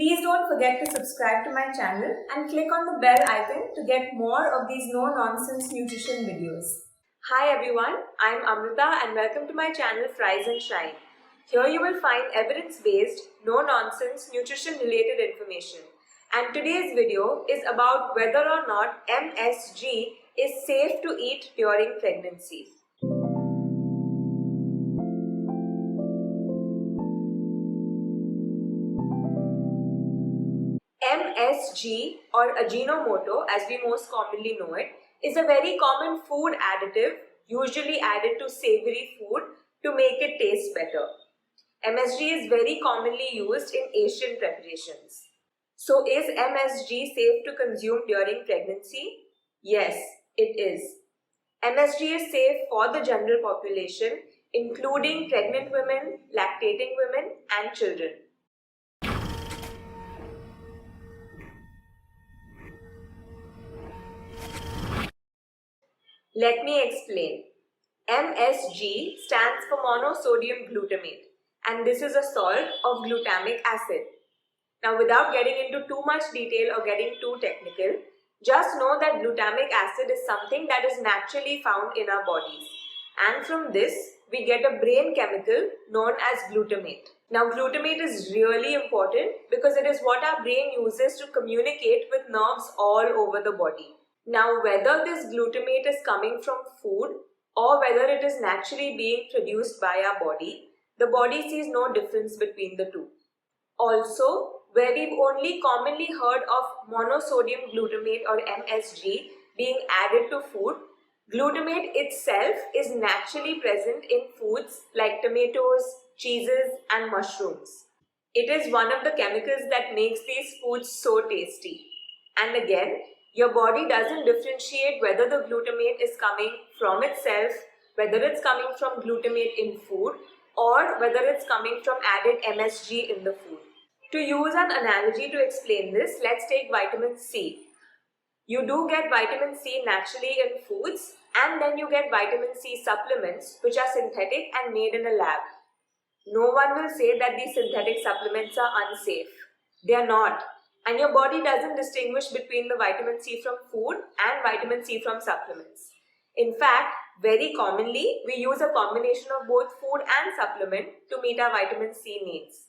Please don't forget to subscribe to my channel and click on the bell icon to get more of these no-nonsense nutrition videos. Hi everyone, I'm Amrita and welcome to my channel Frise and Shine. Here you will find evidence-based, no-nonsense nutrition-related information. And today's video is about whether or not MSG is safe to eat during pregnancy. MSG or Ajinomoto, as we most commonly know it, is a very common food additive usually added to savory food to make it taste better. MSG is very commonly used in Asian preparations. So is MSG safe to consume during pregnancy? Yes, it is. MSG is safe for the general population, including pregnant women, lactating women, and children. Let me explain. MSG stands for monosodium glutamate, and this is a salt of glutamic acid. Now, without getting into too much detail or getting too technical, just know that glutamic acid is something that is naturally found in our bodies. And from this, we get a brain chemical known as glutamate. Now, glutamate is really important because it is what our brain uses to communicate with nerves all over the body. Now, whether this glutamate is coming from food or whether it is naturally being produced by our body, the body sees no difference between the two. Also, where we've only commonly heard of monosodium glutamate or MSG being added to food, glutamate itself is naturally present in foods like tomatoes, cheeses, and mushrooms. It is one of the chemicals that makes these foods so tasty. And again, your body doesn't differentiate whether the glutamate is coming from itself, whether it's coming from glutamate in food, or whether it's coming from added MSG in the food. To use an analogy to explain this, let's take vitamin C. You do get vitamin C naturally in foods, and then you get vitamin C supplements which are synthetic and made in a lab. No one will say that these synthetic supplements are unsafe. They are not. And your body doesn't distinguish between the vitamin C from food and vitamin C from supplements. In fact, very commonly, we use a combination of both food and supplement to meet our vitamin C needs.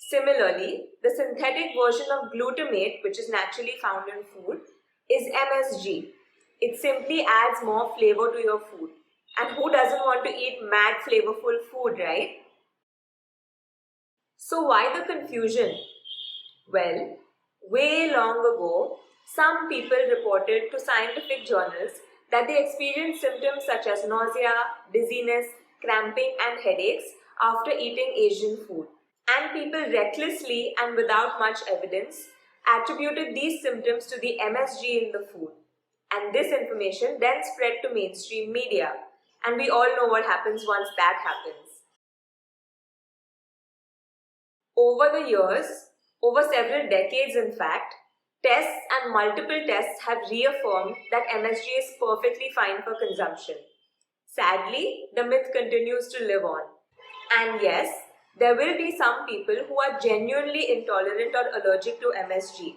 Similarly, the synthetic version of glutamate, which is naturally found in food, is MSG. It simply adds more flavor to your food. And who doesn't want to eat mad flavorful food, right? So why the confusion? Well, way long ago, some people reported to scientific journals that they experienced symptoms such as nausea, dizziness, cramping, and headaches after eating Asian food. And people recklessly and without much evidence attributed these symptoms to the MSG in the food. And this information then spread to mainstream media. And we all know what happens once that happens. Over the years, over several decades in fact, tests and multiple tests have reaffirmed that MSG is perfectly fine for consumption. Sadly, the myth continues to live on. And yes, there will be some people who are genuinely intolerant or allergic to MSG,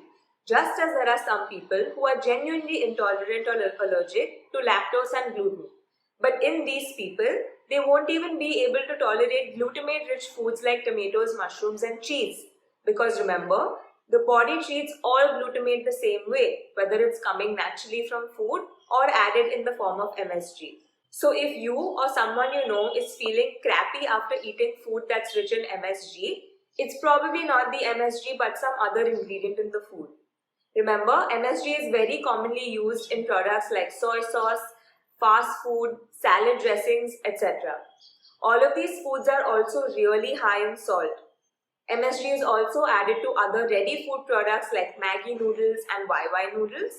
just as there are some people who are genuinely intolerant or allergic to lactose and gluten. But in these people, they won't even be able to tolerate glutamate-rich foods like tomatoes, mushrooms, and cheese. Because remember, the body treats all glutamate the same way, whether it's coming naturally from food or added in the form of MSG. So if you or someone you know is feeling crappy after eating food that's rich in MSG, it's probably not the MSG but some other ingredient in the food. Remember, MSG is very commonly used in products like soy sauce, fast food, salad dressings, etc. All of these foods are also really high in salt. MSG is also added to other ready food products like Maggi noodles and YY noodles.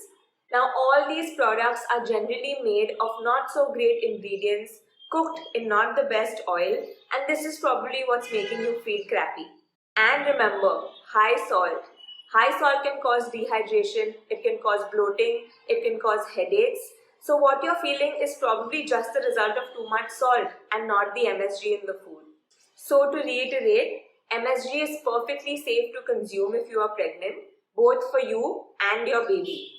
Now, all these products are generally made of not so great ingredients, cooked in not the best oil, and this is probably what's making you feel crappy. And remember, high salt. High salt can cause dehydration, it can cause bloating, it can cause headaches. So what you're feeling is probably just the result of too much salt and not the MSG in the food. So to reiterate, MSG is perfectly safe to consume if you are pregnant, both for you and your baby.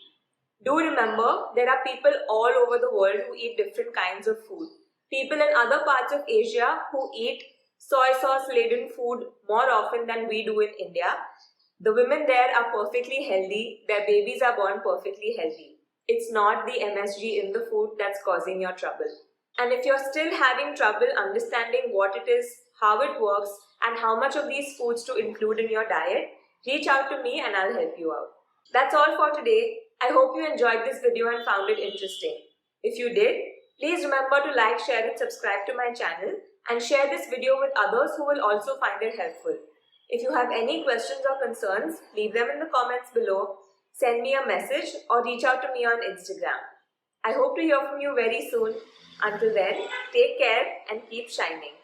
Do remember, there are people all over the world who eat different kinds of food. People in other parts of Asia who eat soy sauce laden food more often than we do in India. The women there are perfectly healthy, their babies are born perfectly healthy. It's not the MSG in the food that's causing your trouble. And if you're still having trouble understanding what it is, how it works, and how much of these foods to include in your diet, reach out to me and I'll help you out. That's all for today. I hope you enjoyed this video and found it interesting. If you did, please remember to like, share and subscribe to my channel and share this video with others who will also find it helpful. If you have any questions or concerns, leave them in the comments below, send me a message or reach out to me on Instagram. I hope to hear from you very soon. Until then, take care and keep shining.